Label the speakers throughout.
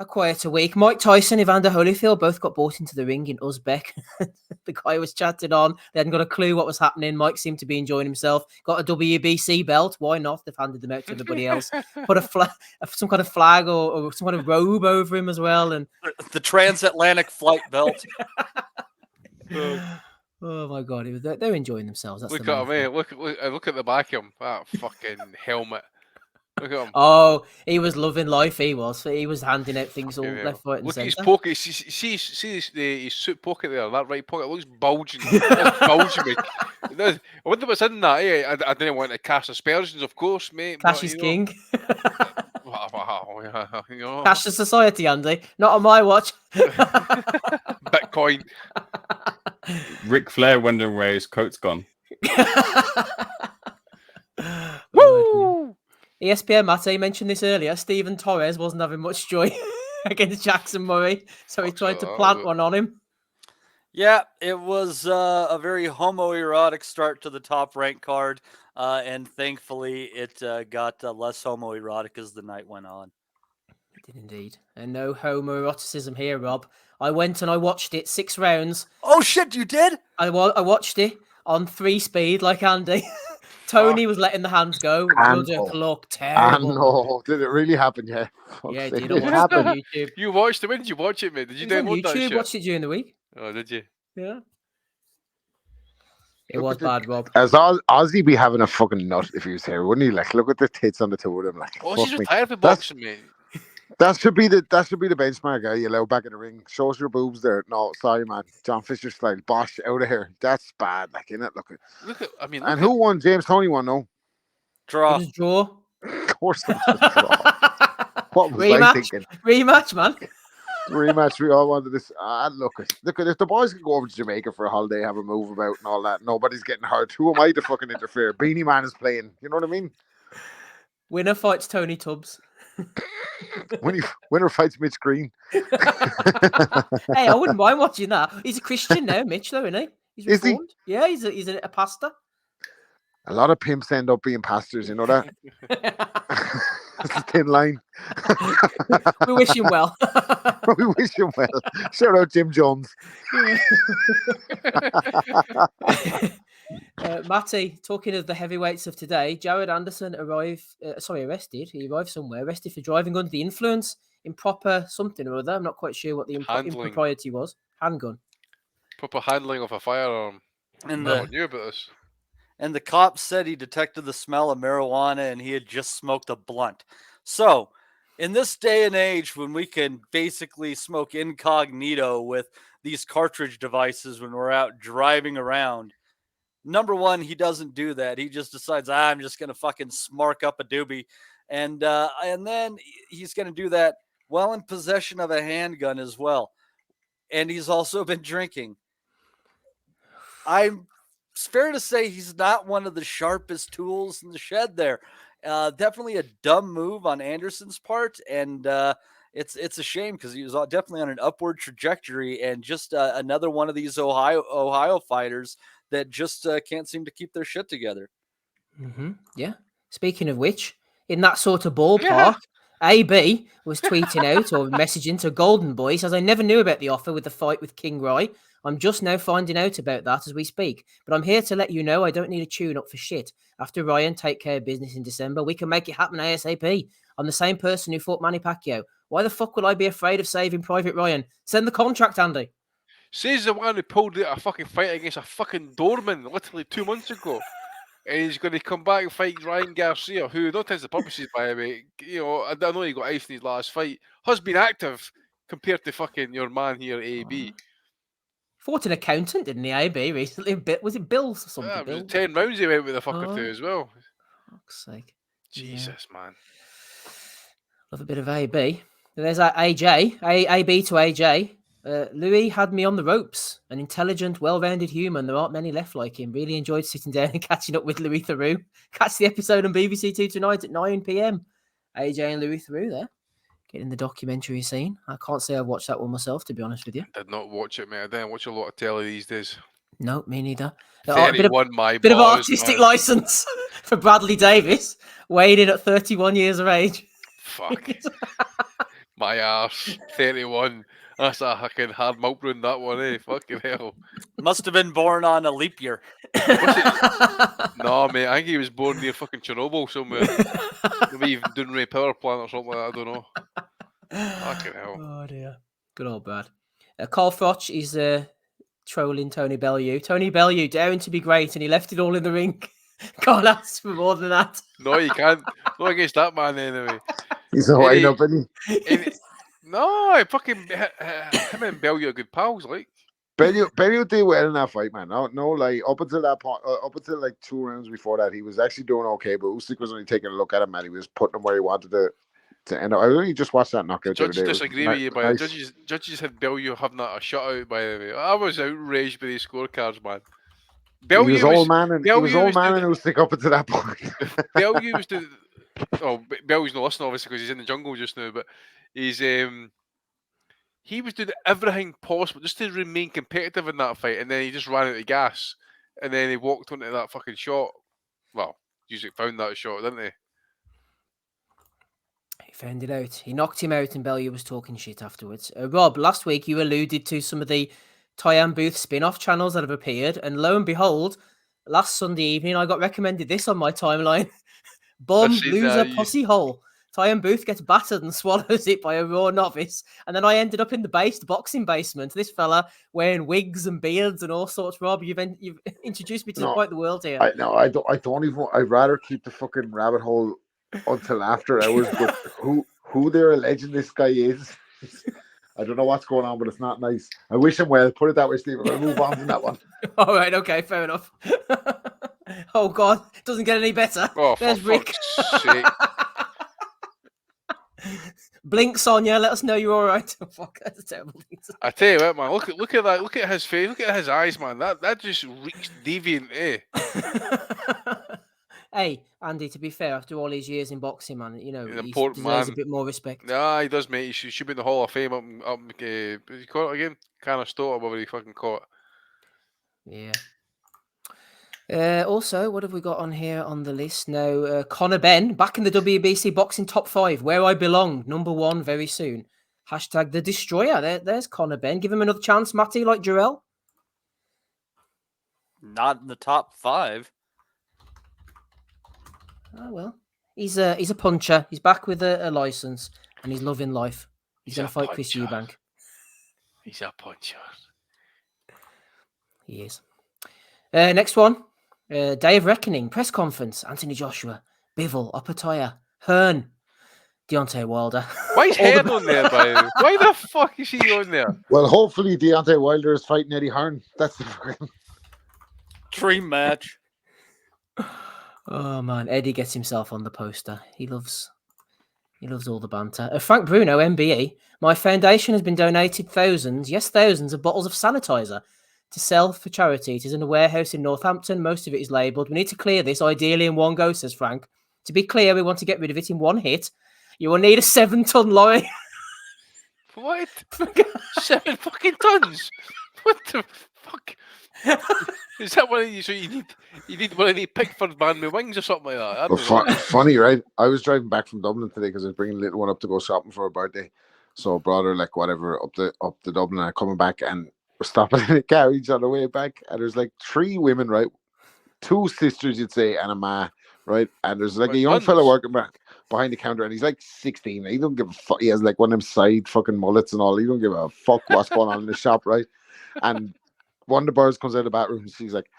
Speaker 1: A quieter week. Mike Tyson, Evander Holyfield both got brought into the ring in Uzbek. The guy was chatting on. They hadn't got a clue what was happening. Mike seemed to be enjoying himself. Got a WBC belt. Why not? They've handed them out to everybody else. Put some kind of flag or some kind of robe over him as well. And
Speaker 2: the transatlantic flight belt.
Speaker 1: Oh my God, they're enjoying themselves. That's
Speaker 3: Look
Speaker 1: the
Speaker 3: at him, look at the back of him. That fucking helmet. Look at him.
Speaker 1: Oh, he was loving life. He was handing out things all left, right, and
Speaker 3: look
Speaker 1: centre.
Speaker 3: Look at his pocket. See his suit pocket there. That right pocket looks bulging. It's bulging me. I wonder what's in that. Eh? I didn't want to cast aspersions, of course, mate.
Speaker 1: Cash is king.
Speaker 3: Wow, you know.
Speaker 1: Cash is society, Andy. Not on my watch.
Speaker 3: Bitcoin.
Speaker 4: Ric Flair wondering where his coat's gone.
Speaker 1: Woo! ESPN Mate mentioned this earlier. Steven Torres wasn't having much joy against Jackson Murray, so he tried to plant one on him.
Speaker 2: Yeah, it was a very homoerotic start to the top rank card, and thankfully it got less homoerotic as the night went on.
Speaker 1: It did indeed. And no homoeroticism here, Rob. I went and I watched it 6 rounds.
Speaker 2: Oh shit, you did?
Speaker 1: I watched it on 3 speed like Andy. Tony was letting the hands go. Look terrible.
Speaker 5: No, did it really happen? Yeah.
Speaker 1: Yeah, it did. It happened on YouTube.
Speaker 3: You watched it. When did you watch it, mate? Did you download that shit?
Speaker 1: Watched it during the week.
Speaker 3: Oh, did you?
Speaker 1: Yeah. It was bad, Rob.
Speaker 5: As Ozzy be having a fucking nut if he was here, wouldn't he? Like, look at the tits on the two of them. Like,
Speaker 3: oh, she's retired for boxing, mate.
Speaker 5: That should be the benchmark, you allow back in the ring. Shows your boobs there. No, sorry, man. John Fisher style. Bosh, out of here. That's bad, like, innit? Look at. Who won? James Toney won, no?
Speaker 2: Draw.
Speaker 1: It was a draw.
Speaker 5: Of course it was a draw. What was I thinking?
Speaker 1: Rematch, man.
Speaker 5: Rematch. We all wanted this. Look at if the boys could go over to Jamaica for a holiday, have a move about and all that, nobody's getting hurt. Who am I to fucking interfere? Beanie Man is playing. You know what I mean?
Speaker 1: Winner fights Tony Tubbs.
Speaker 5: Winner fights Mitch Green.
Speaker 1: Hey, I wouldn't mind watching that. He's a Christian now, Mitch, though, isn't he? He's reformed. Is he? Yeah, he's a pastor.
Speaker 5: A lot of pimps end up being pastors, you know that? That's a thin line.
Speaker 1: We wish him well.
Speaker 5: We wish him well. Shout out Jim Jones.
Speaker 1: Matty, talking of the heavyweights of today, Jared Anderson arrested. He arrived somewhere, arrested for driving under the influence, improper something or other. I'm not quite sure what the impropriety was. Handgun.
Speaker 3: Proper handling of a firearm.
Speaker 2: And
Speaker 3: no one knew about this.
Speaker 2: And the cops said he detected the smell of marijuana and he had just smoked a blunt. So, in this day and age when we can basically smoke incognito with these cartridge devices when we're out driving around, number one, he doesn't do that. He just decides, I'm just going to fucking smark up a doobie. And then he's going to do that while in possession of a handgun as well. And he's also been drinking. It's fair to say he's not one of the sharpest tools in the shed there. Definitely a dumb move on Anderson's part. And it's a shame because he was definitely on an upward trajectory and just another one of these Ohio fighters that just can't seem to keep their shit together.
Speaker 1: Mm-hmm. Yeah. Speaking of which, in that sort of ballpark, AB was tweeting out or messaging to Golden Boy. He says, I never knew about the offer with the fight with King Roy. I'm just now finding out about that as we speak. But I'm here to let you know I don't need a tune-up for shit. After Ryan take care of business in December, we can make it happen ASAP. I'm the same person who fought Manny Pacquiao. Why the fuck would I be afraid of saving Private Ryan? Send the contract, Andy.
Speaker 3: Says the one who pulled out a fucking fight against a fucking doorman literally 2 months ago. And he's going to come back and fight Ryan Garcia, who, no offense to purposes, by the way, you know, I know he got iced in his last fight, has been active compared to fucking your man here, AB.
Speaker 1: Fought an accountant, didn't he, AB, recently? Was it Bill or something?
Speaker 3: Yeah, it was 10 rounds he went with a fucker too as well.
Speaker 1: Fuck's sake.
Speaker 3: Jesus, man.
Speaker 1: Love a bit of AB. There's AJ. AB to AJ. Louis had me on the ropes. An intelligent, well-rounded human. There aren't many left like him. Really enjoyed sitting down and catching up with Louis Theroux. Catch the episode on BBC Two tonight at 9 p.m. AJ and Louis Theroux there. Getting the documentary scene. I can't say I've watched that one myself, to be honest with you.
Speaker 3: I did not watch it, mate. I don't watch a lot of telly these days.
Speaker 1: No, me neither.
Speaker 3: 31,
Speaker 1: bit of artistic license for Bradley Davis, weighed in at 31 years of age.
Speaker 3: Fuck. My arse, 31. That's a fucking hard milk run, that one, eh? Fucking hell.
Speaker 2: Must have been born on a leap year.
Speaker 3: No, mate, I think he was born near fucking Chernobyl somewhere. Maybe even Dunray power plant or something like that, I don't know. Fucking hell.
Speaker 1: Oh dear. Good old Brad. Carl Froch is trolling Tony Bellew. Tony Bellew daring to be great, and he left it all in the ring. Can't ask for more than that.
Speaker 3: No, you can't. Not against that man, anyway.
Speaker 5: He's a wind up, isn't he?
Speaker 3: No, fucking him and Bellew are good pals, like.
Speaker 5: Bellew did well in that fight, man. No, like up until that point, up until like 2 rounds before that, he was actually doing okay. But Usyk was only taking a look at him, and he was putting him where he wanted to end up. I only just watched that knockout.
Speaker 3: Judges disagree with you, but judges had Bellew having a shutout. By the way, I was outraged by these scorecards, man.
Speaker 5: Bellew he was all man and Usyk up until that point.
Speaker 3: Bellew was doing. Oh, Bellew's not listening, obviously, because he's in the jungle just now. But he's he was doing everything possible just to remain competitive in that fight, and then he just ran out of gas, and then he walked onto that fucking shot. Well, Usyk found that shot, didn't he?
Speaker 1: He found it out. He knocked him out, and Bellew was talking shit afterwards. Rob, last week you alluded to some of the Tyann Booth spin-off channels that have appeared, and lo and behold, last Sunday evening I got recommended this on my timeline. Bum, loser, pussy hole. Tyann Booth gets battered and swallows it by a raw novice, and then I ended up in the boxing basement. This fella wearing wigs and beards and all sorts. Rob, you've introduced me to quite the world here.
Speaker 5: I don't even. I'd rather keep the fucking rabbit hole until after hours. But who they're alleging this guy is, I don't know what's going on, but it's not nice. I wish him well. Put it that way, Steve. We're gonna move on from that one.
Speaker 1: All right, okay, fair enough. Oh God, it doesn't get any better.
Speaker 3: Oh,
Speaker 1: there's
Speaker 3: for
Speaker 1: Rick.
Speaker 3: Fuck's sake.
Speaker 1: Blink, Sonia. Let us know you're all right. Oh, fuck, that's a terrible thing.
Speaker 3: I tell you what, man. Look at that. Look at his face. Look at his eyes, man. That just reeks deviant, eh?
Speaker 1: Hey, Andy. To be fair, after all these years in boxing, man, you know, he deserves a bit more respect.
Speaker 3: Nah, he does, mate. He should be in the Hall of Fame. Up what do you call it again? Canastota, whatever you fucking call it.
Speaker 1: Yeah. Also, what have we got on here on the list now? Conor Benn back in the WBC boxing top 5, where I belong, number 1 very soon. Hashtag the Destroyer. There's Conor Benn. Give him another chance, Matty, like Jarrell.
Speaker 2: Not in the top 5.
Speaker 1: Oh well, he's a puncher. He's back with a license, and he's loving life. He's going to fight Chris Eubank.
Speaker 3: He's a puncher.
Speaker 1: He is. Next one. Day of Reckoning, press conference, Anthony Joshua, Bivol, Opataya, Hearn, Deontay Wilder.
Speaker 3: Why is Hearn on there, by the way? Why the fuck is he on there?
Speaker 5: Well, hopefully Deontay Wilder is fighting Eddie Hearn. That's the fucking
Speaker 2: dream match.
Speaker 1: Oh man, Eddie gets himself on the poster. He loves all the banter. Frank Bruno, MBE, my foundation has been donated thousands of bottles of sanitizer to sell for charity. It is in a warehouse in Northampton. Most of it is labelled. We need to clear this, ideally in one go, says Frank. To be clear, we want to get rid of it in one hit. You will need a 7-ton lorry.
Speaker 3: What? 7 fucking tons? What the fuck? Is that one of you? So you need one of the Pickford man with wings or something like that?
Speaker 5: Funny, right? I was driving back from Dublin today because I was bringing the little one up to go shopping for her birthday. So I brought her like whatever up to Dublin, and I'm coming back and we're stopping in a carriage on the way back, and there's like 3 women, right? 2 sisters, you'd say, and a ma, right? And there's like a young fella working back behind the counter, and he's like 16. He don't give a fuck. He has like one of them side fucking mullets and all. He don't give a fuck what's going on in the shop, right? And one of the birds comes out of the bathroom, and she's like,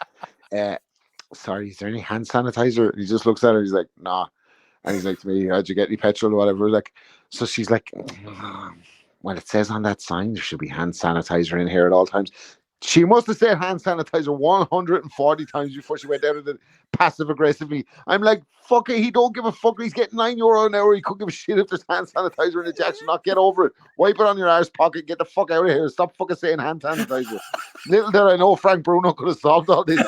Speaker 5: sorry, is there any hand sanitizer? And he just looks at her, he's like, nah. And he's like to me, how'd you get any petrol or whatever? Like, so she's like, well, it says on that sign there should be hand sanitizer in here at all times. She must have said hand sanitizer 140 times before she went out of it passive aggressively. I'm like, fuck it, he don't give a fuck. He's getting €9 an hour. He couldn't give a shit if there's hand sanitizer in the Jackson. Not get over it. Wipe it on your arse pocket. Get the fuck out of here. Stop fucking saying hand sanitizer. Little did I know Frank Bruno could have solved all this.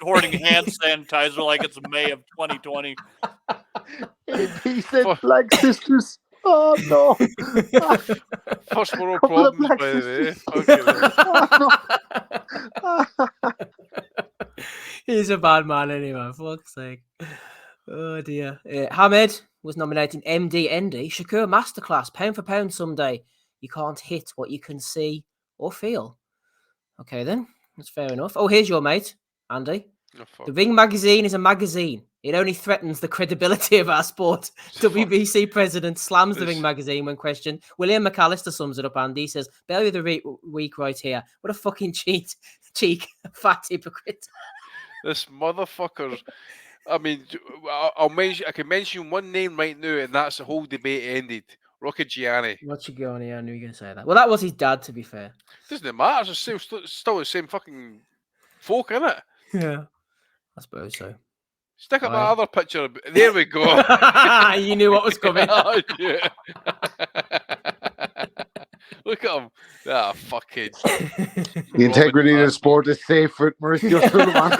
Speaker 2: hoarding hand sanitizer like it's May of 2020.
Speaker 5: He said Black Sisters. Oh no.
Speaker 3: First world problems, by the way.
Speaker 1: He's a bad man anyway, fuck's sake. Oh dear. Hamed was nominated MD Endy. Shakur Masterclass, pound for pound someday. You can't hit what you can see or feel. Okay then, that's fair enough. Oh, here's your mate, Andy.
Speaker 3: Oh, fuck.
Speaker 1: The Ring magazine is a magazine. It only threatens the credibility of our sport. WBC president slams the Ring magazine when questioned. William McAllister sums it up, Andy. He says, Bellew of the week right here. What a fucking cheek, fat hypocrite.
Speaker 3: This motherfucker. I mean, I can mention one name right now, and that's the whole debate ended. Rocky Gianni.
Speaker 1: What you going here? I knew you were going to say that. Well, that was his dad, to be fair.
Speaker 3: Doesn't matter. It's still the same fucking folk, innit?
Speaker 1: Yeah, I suppose so.
Speaker 3: Stick up
Speaker 1: Aye.
Speaker 3: that other picture. There we go.
Speaker 1: You knew what was coming.
Speaker 3: Oh, yeah. Look at him. Ah, fucking.
Speaker 5: The integrity of the sport is safe with Mauricio Sullivan.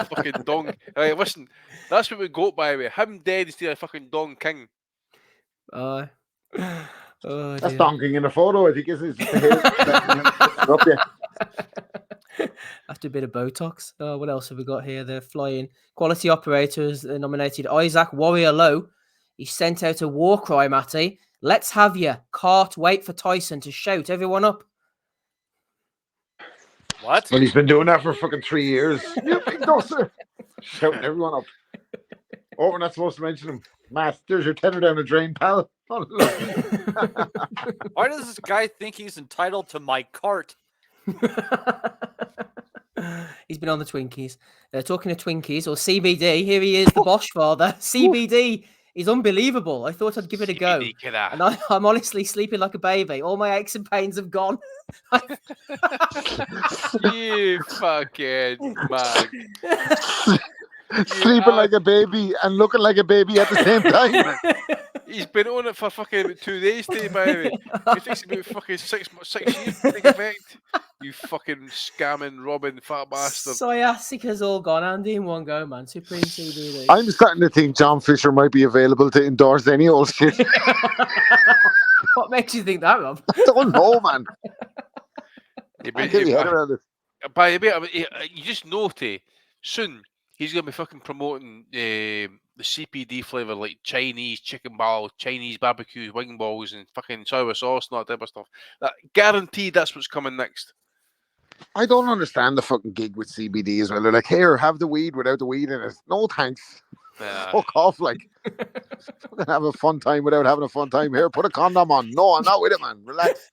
Speaker 3: Fucking Dong. Right, listen, that's what we got, by the way. Him dead is still a fucking Dong King.
Speaker 1: Oh,
Speaker 5: That's
Speaker 1: dear.
Speaker 5: donking in a photo, I think, isn't it?
Speaker 1: After a bit of Botox. What else have we got here? They're flying. Quality operators nominated Isaac Warrior Low. He sent out a war cry, Matty. Let's have you. Can't wait for Tyson to shout everyone up.
Speaker 2: What?
Speaker 5: Well, he's been doing that for fucking 3 years. You big dosser. Shouting everyone up. Oh, we're not supposed to mention him. Matt, there's your tenner down the drain, pal.
Speaker 2: Why does this guy think he's entitled to my cart?
Speaker 1: He's been on the Twinkies. Talking of Twinkies or CBD, here he is, the Bosch father. CBD is unbelievable. I thought I'd give it a go. And I'm honestly sleeping like a baby. All my aches and pains have gone.
Speaker 3: You fucking man.
Speaker 5: Sleeping like a baby and looking like a baby at the same time.
Speaker 3: He's been on it for fucking about 2 days today, by the way. It takes about fucking 6 years to take effect. You fucking scamming, robbing, fat bastard.
Speaker 1: Sciatica all gone, Andy, in one go, man. Supreme CBD.
Speaker 5: I'm starting to think John Fisher might be available to endorse any old shit.
Speaker 1: What makes you think that, Rob?
Speaker 5: I don't know, man.
Speaker 3: Yeah,
Speaker 5: I get your head around it.
Speaker 3: by the way, you just know, soon he's going to be fucking promoting the CPD flavour, like Chinese chicken balls, Chinese barbecue wing balls, and fucking sour sauce and all that type of stuff. That guaranteed that's what's coming next.
Speaker 5: I don't understand the fucking gig with CBD as well. They're like, here, have the weed without the weed in it. No thanks. Fuck off, like. Fucking have a fun time without having a fun time. Here, put a condom on. No, I'm not with it, man. Relax.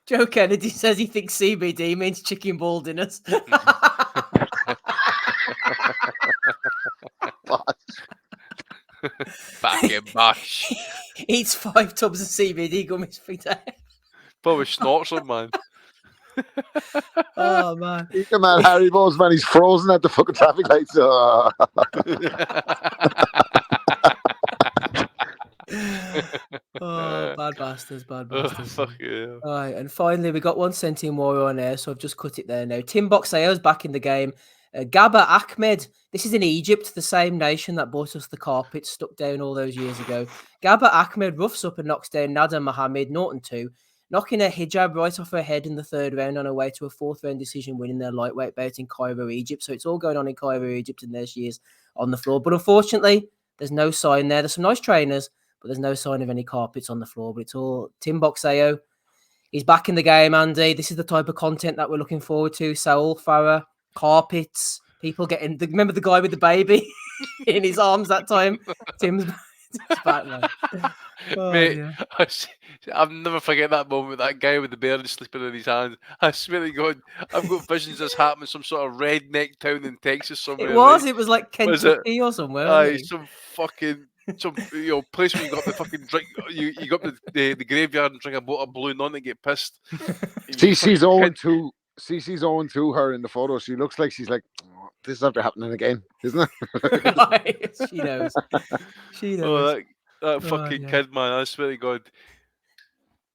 Speaker 1: Joe Kennedy says he thinks CBD means chicken ball dinners.
Speaker 3: Fucking bash.
Speaker 1: Eats 5 tubs of CBD gummies for day.
Speaker 3: Probably snorts them, man.
Speaker 1: Oh, man.
Speaker 5: Look at man, Harry Bowes, man. He's frozen at the fucking traffic lights.
Speaker 1: Oh, bad bastards, bad bastards.
Speaker 3: Fuck yeah.
Speaker 1: All right, and finally, we got one sentient warrior on air, so I've just cut it there now. Tim Boxeo's back in the game. Gabba Ahmed, this is in Egypt, the same nation that bought us the carpet stuck down all those years ago. Gabba Ahmed roughs up and knocks down Nada Mohammed, 0-2, knocking her hijab right off her head in the 3rd round on her way to a 4th round decision win in their lightweight bout in Cairo, Egypt. So it's all going on in Cairo, Egypt, and there she is on the floor. But unfortunately, there's no sign there. There's some nice trainers, but there's no sign of any carpets on the floor. But it's all Tim Boxeo. He's back in the game, Andy. This is the type of content that we're looking forward to. Saul Farah, carpets, people getting... Remember the guy with the baby in his arms that time? Tim's back, man. Oh,
Speaker 3: Mate,
Speaker 1: yeah.
Speaker 3: I'll never forget that moment. That guy with the bear sleeping in his hand. I swear to God, I've got visions of this happening in some sort of redneck town in Texas somewhere.
Speaker 1: It was.
Speaker 3: Right?
Speaker 1: It was like Kentucky or somewhere.
Speaker 3: Aye, some fucking place where you got the fucking drink. You got the graveyard and drink a bottle of Blue Nun and get pissed.
Speaker 5: She's 0-2. She's 0-2 her in the photo. She looks like she's like, oh, this is after happening again, isn't it?
Speaker 1: She knows. She knows.
Speaker 3: Oh, that fucking
Speaker 1: yeah.
Speaker 3: kid, man! I swear to God,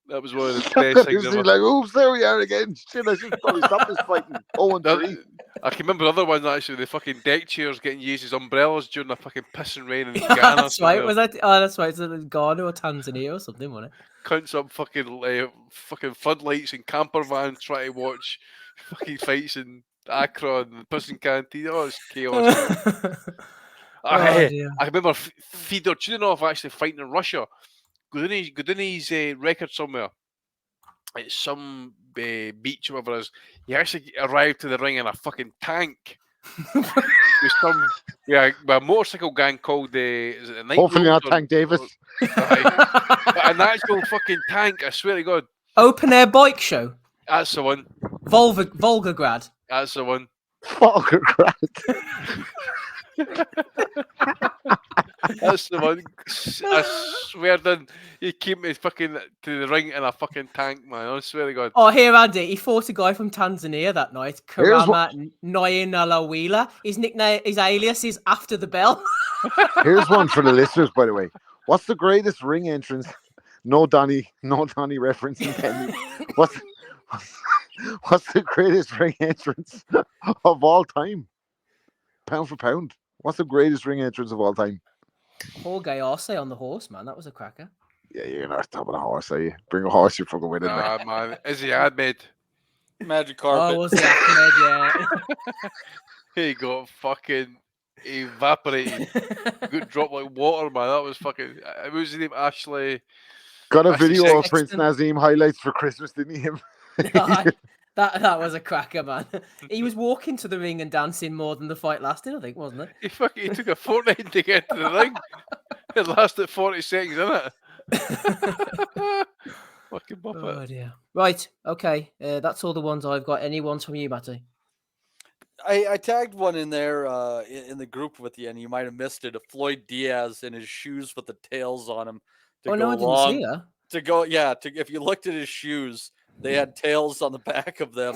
Speaker 3: that was one of the best things
Speaker 5: She's
Speaker 3: ever.
Speaker 5: like, oops, there we are again. Shit, I should probably stop this fighting. 0-3.
Speaker 3: I can remember other ones actually. The fucking deck chairs getting used as umbrellas during the fucking pissing rain in Ghana.
Speaker 1: That's right. Was that? Oh, that's right. It's in Ghana or Tanzania or something, wasn't it?
Speaker 3: Cunts up fucking floodlights and camper vans trying to watch fucking fights in Akron, the prison canteen. Oh, it's chaos.
Speaker 1: Oh, dear.
Speaker 3: I remember Fedor Chudinov actually fighting in Russia. Gudini's record somewhere. It's some beach or whatever it is. He actually arrived to the ring in a fucking tank. With some a motorcycle gang called is it the Night
Speaker 5: Hopefully not
Speaker 3: Wolves
Speaker 5: Tank Davis.
Speaker 3: But an actual fucking tank, I swear to God.
Speaker 1: Open air bike show.
Speaker 3: That's the one.
Speaker 1: Volgograd.
Speaker 3: That's the one.
Speaker 5: Volgograd.
Speaker 3: That's the one. I swear then he came me fucking to the ring in a fucking tank, man. I swear to God.
Speaker 1: Oh, here, Andy. He fought a guy from Tanzania that night.
Speaker 5: Here's
Speaker 1: Karama Noyanalawila. His nickname, his alias is After the Bell.
Speaker 5: Here's one for the listeners, by the way. What's the greatest ring entrance? No Donny reference intended. What's the greatest ring entrance of all time? Pound for pound. What's the greatest ring entrance of all time?
Speaker 1: Jorge Arce on the horse, man. That was a cracker.
Speaker 5: Yeah, you're not talking about a horse, are you? Bring a horse, you're fucking winning.
Speaker 3: Nah, man. Izzy Ahmed.
Speaker 2: Magic
Speaker 1: Oh,
Speaker 2: carpet.
Speaker 1: was the Ahmed, yeah.
Speaker 3: He got fucking evaporated. Good drop like water, man. That was fucking. What was his name? Ashley.
Speaker 5: Got a
Speaker 3: Ashley
Speaker 5: video of
Speaker 3: Sexton.
Speaker 5: Prince Nazim highlights for Christmas, didn't he?
Speaker 1: That was a cracker, man. He was walking to the ring and dancing more than the fight lasted, I think, wasn't it?
Speaker 3: He took a fortnight to get to the ring. It lasted 40 seconds, didn't it? Fucking
Speaker 1: Oh,
Speaker 3: muppet.
Speaker 1: dear. Right, okay. That's all the ones I've got. Any ones from you, Matty?
Speaker 2: I tagged one in there in the group with you, and you might have missed it. Of Floyd Diaz in his shoes with the tails on them.
Speaker 1: Oh, no, I didn't see that.
Speaker 2: If you looked at his shoes, they had tails on the back of them,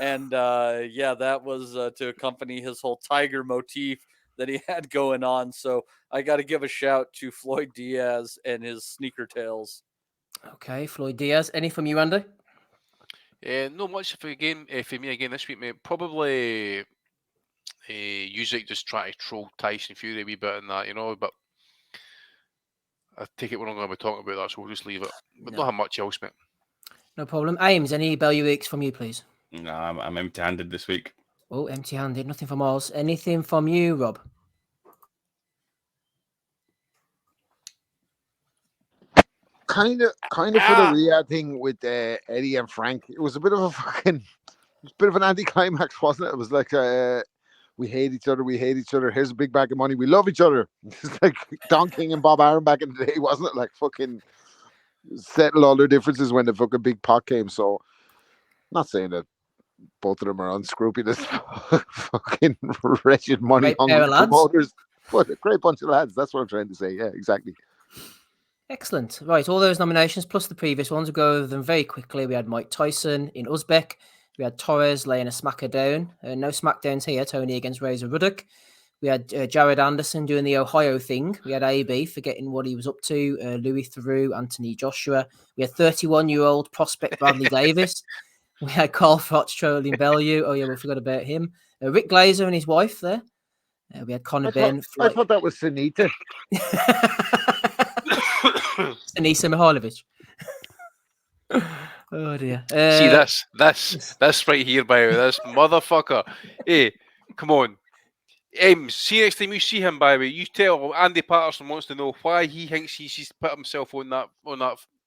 Speaker 2: and that was to accompany his whole tiger motif that he had going on. So I got to give a shout to Floyd Diaz and his sneaker tails.
Speaker 1: Okay, Floyd Diaz. Any from you, Andy?
Speaker 3: Not much for me again this week, mate. Probably Usyk just trying to troll Tyson Fury a wee bit and that, but I take it we're not going to be talking about that, so we'll just leave it. But not have much else, mate.
Speaker 1: No problem. Ames, any Bellew weeks from you, please?
Speaker 4: No, I'm empty-handed this week.
Speaker 1: Oh, empty-handed. Nothing from Oz. Anything from you, Rob?
Speaker 5: Kind of for the Riyadh thing with Eddie and Frank. It was a bit of an anticlimax, wasn't it? It was like we hate each other. Here's a big bag of money. We love each other. It's like Don King and Bob Aaron back in the day, wasn't it? Like fucking settle all their differences when the fucking big pot came. So, not saying that both of them are unscrupulous, fucking wretched money hungry promoters, but a great bunch of lads. That's what I'm trying to say. Yeah, exactly.
Speaker 1: Excellent. Right, all those nominations plus the previous ones. We'll go over them very quickly. We had Mike Tyson in Uzbek. We had Torres laying a smacker down. No smackdowns here. Tony against Razor Ruddock. We had Jared Anderson doing the Ohio thing. We had AB forgetting what he was up to. Louis Theroux, Anthony Joshua. We had 31-year-old prospect Bradley Davis. We had Carl Froch trolling Bellew. Oh, yeah, we forgot about him. Rick Glazer and his wife there. We had Conor Benn.
Speaker 5: I thought that was Sunita.
Speaker 1: Anisa Mihailovic. Oh dear.
Speaker 3: See this right here, by the way, this motherfucker. Hey, come on. See next time you see him, by the way, you tell Andy Patterson wants to know why he thinks he's put himself on that.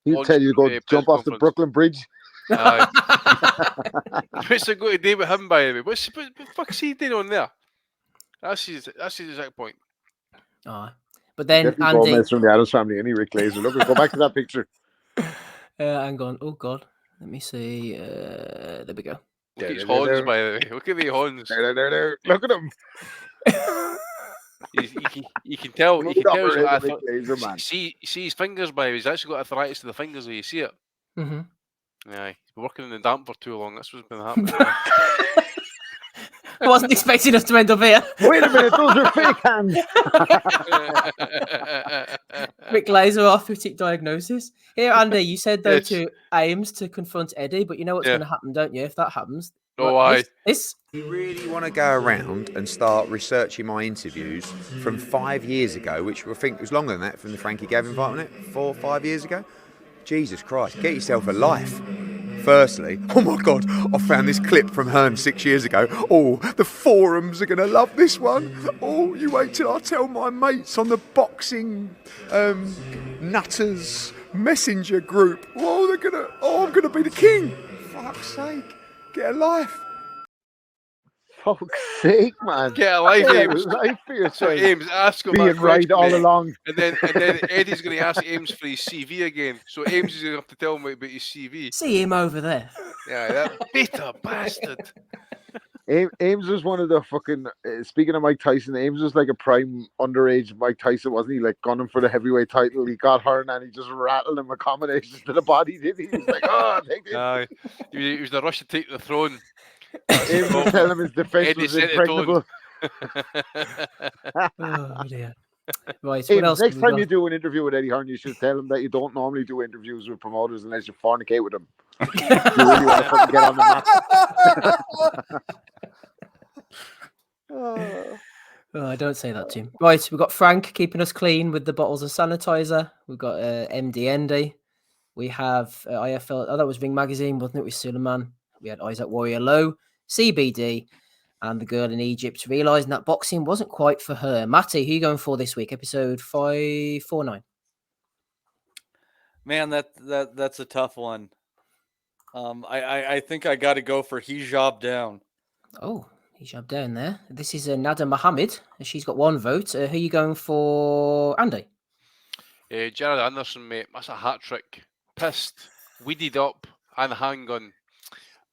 Speaker 5: He'll tell you to go jump off the Brooklyn Bridge.
Speaker 3: What's it got to do with him, by the way? What the fuck's he doing on there? That's his exact point.
Speaker 1: But then
Speaker 5: Definitely
Speaker 1: Andy
Speaker 5: Gomez from the Addams family, any Rick Glazer. Look, go back to that picture.
Speaker 1: hang on. Oh God. Let me see. There we go.
Speaker 3: Look at his horns, by the way. Look at the horns.
Speaker 5: There. Look at him.
Speaker 3: You can tell. You can tell.
Speaker 5: Glazer, man.
Speaker 3: See his fingers, by the way. He's actually got arthritis to the fingers. Where you see it.
Speaker 1: Mm-hmm.
Speaker 3: Yeah, he's been working in the damp for too long. That's what's been happening.
Speaker 1: I wasn't expecting us to end up here.
Speaker 5: Wait a minute, those are fake hands.
Speaker 1: Rick Glazer, arthritic diagnosis. Here, Andy, you said though to Ames to confront Eddie, but you know what's going to happen, don't you? If that happens, this.
Speaker 6: You really want to go around and start researching my interviews from 5 years ago, which I think was longer than that from the Frankie Gavin fight, wasn't it? 4 or 5 years ago. Jesus Christ, get yourself a life. Firstly, oh my God, I found this clip from Hearn 6 years ago. Oh, the forums are going to love this one. Oh, you wait till I tell my mates on the boxing nutters messenger group. Oh, I'm going to be the king. Fuck's sake, get a life.
Speaker 5: Fuck's sake, man.
Speaker 3: Get a life,
Speaker 5: Get a
Speaker 3: Ames.
Speaker 5: life for
Speaker 3: So
Speaker 5: yourself.
Speaker 3: Ames, ask him
Speaker 5: Being
Speaker 3: that
Speaker 5: right
Speaker 3: question,
Speaker 5: all
Speaker 3: mate.
Speaker 5: along.
Speaker 3: And then Eddie's going to ask Ames for his CV again. So Ames is going to have to tell him about his CV.
Speaker 1: See him over there.
Speaker 3: Yeah, that bitter bastard.
Speaker 5: Ames was one of the fucking. Speaking of Mike Tyson, Ames was like a prime underage Mike Tyson, wasn't he? Like gunning for the heavyweight title. He got hurt and he just rattled him a combination to the body, didn't he? He was like, "Oh, take this."
Speaker 3: He was in a rush to take the throne.
Speaker 5: Ames was telling him his defense
Speaker 3: Eddie
Speaker 5: was
Speaker 3: set the tone.
Speaker 5: impregnable.
Speaker 1: Oh dear. Right, what
Speaker 5: Ames,
Speaker 1: else?
Speaker 5: next
Speaker 1: have we
Speaker 5: time
Speaker 1: got?
Speaker 5: you do an interview with Eddie Hearn, you should tell him that you don't normally do interviews with promoters unless you fornicate with them. You really want to fucking get on the map.
Speaker 1: Oh, don't say that to him. Right, we've got Frank keeping us clean with the bottles of sanitizer. We've got MD Endy. We have IFL. Oh, that was Ring Magazine, wasn't it? With Suleiman. We had Isaac Warrior Low, CBD, and the girl in Egypt realising that boxing wasn't quite for her. Matty, who are you going for this week? Episode 549.
Speaker 2: Man, that's a tough one. I think I got to go for Hijab Down.
Speaker 1: Oh, hijab down there. This is Nada Mohammed. She's got one vote. Who are you going for, Andy?
Speaker 3: Jared Anderson, mate. That's a hat trick. Pissed, weeded up, and a handgun.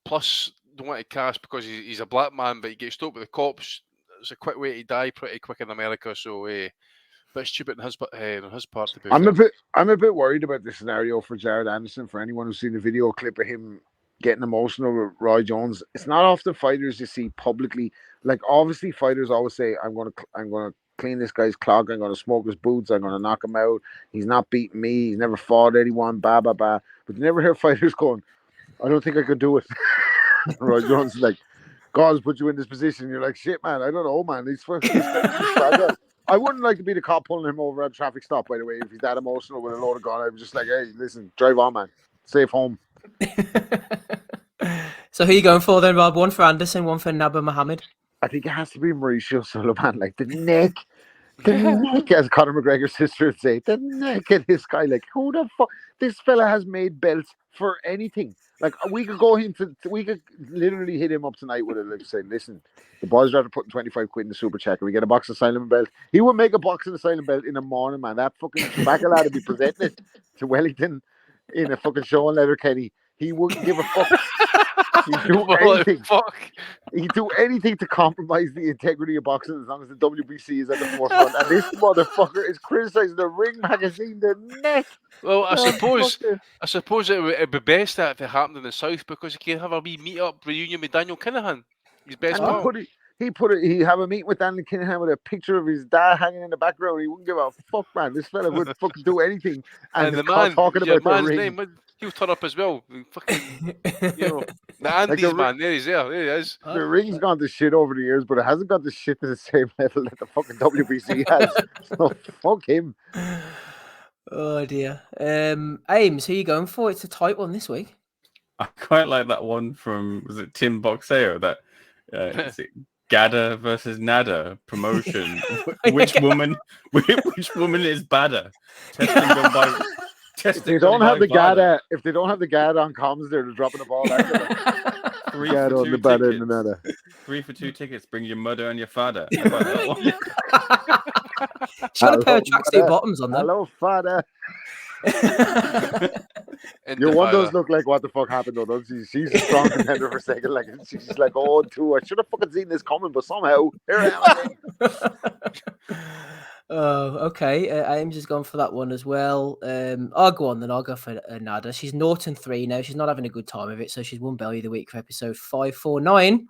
Speaker 3: Plus, don't want to cast because he's a black man, but he gets stopped with the cops. It's a quick way to die, pretty quick in America. So, bit stupid on his part. To be fair.
Speaker 5: I'm a bit worried about this scenario for Jared Anderson. For anyone who's seen the video clip of him getting emotional with Roy Jones, it's not often fighters you see publicly. Like obviously, fighters always say, "I'm gonna clean this guy's clock. I'm gonna smoke his boots. I'm gonna knock him out. He's not beating me. He's never fought anyone." Blah blah blah. But you never hear fighters going, "I don't think I could do it." Roy Jones is like, "God's put you in this position." You're like, "Shit, man. I don't know, man. These fragile." I wouldn't like to be the cop pulling him over at a traffic stop, by the way, if he's that emotional with a load of gun. I'm just like, hey, listen, drive on, man. Safe home.
Speaker 1: So who are you going for then, Rob? One for Anderson, one for Naba Mohammed.
Speaker 5: I think it has to be Mauricio Sullivan. Like the neck, as Conor McGregor's sister would say, the neck of this guy. Like, who the fuck? This fella has made belts for anything. Like, we could we could literally hit him up tonight with it. Like, say, listen, the boys are after putting 25 quid in the super check. We get a box of silent belt. He would make a box of the silent belt in the morning, man. That fucking tobacco lad would be presenting it to Wellington in a fucking show on Letterkenny. He wouldn't give a fuck. He'd do anything. He'd do anything to compromise the integrity of boxing as long as the WBC is at the forefront. And this motherfucker is criticizing the Ring magazine, the neck.
Speaker 3: Well, I suppose it would be best that if it happened in the south because you can have a wee meet-up reunion with Daniel Kinahan, his best pal.
Speaker 5: He have a meeting with Daniel Kinahan with a picture of his dad hanging in the background. He wouldn't give a fuck, man. This fella would fucking do anything. And the man talking about the Ring.
Speaker 3: Name, he'll turn up as well. Fucking, the Andes like man. There he is.
Speaker 5: The Ring's gone to shit over the years, but it hasn't got to shit to the same level that the fucking WBC has. So fuck him.
Speaker 1: Oh dear. Ames, who are you going for? It's a tight one this week.
Speaker 4: I quite like that one from, was it Tim Boxeo? That is it Gada versus Nada promotion. Which woman is badder?
Speaker 5: If they don't have the Gada on comms, they're dropping the ball after
Speaker 4: 3 for 2 tickets. 3 for 2 tickets. Bring your mother and your father.
Speaker 1: She's got a pair of tracksuit bottoms on there.
Speaker 5: Hello, father. Your one does look like what the fuck happened though, doesn't she? She's a strong contender for second. Like she's like, oh, two. I should have fucking seen this coming, but somehow here I am.
Speaker 1: Oh, okay. Ames has gone for that one as well. I'll go on then. I'll go for Nada. She's 0-3 now. She's not having a good time of it, so she's won Bellew of the week for episode 549.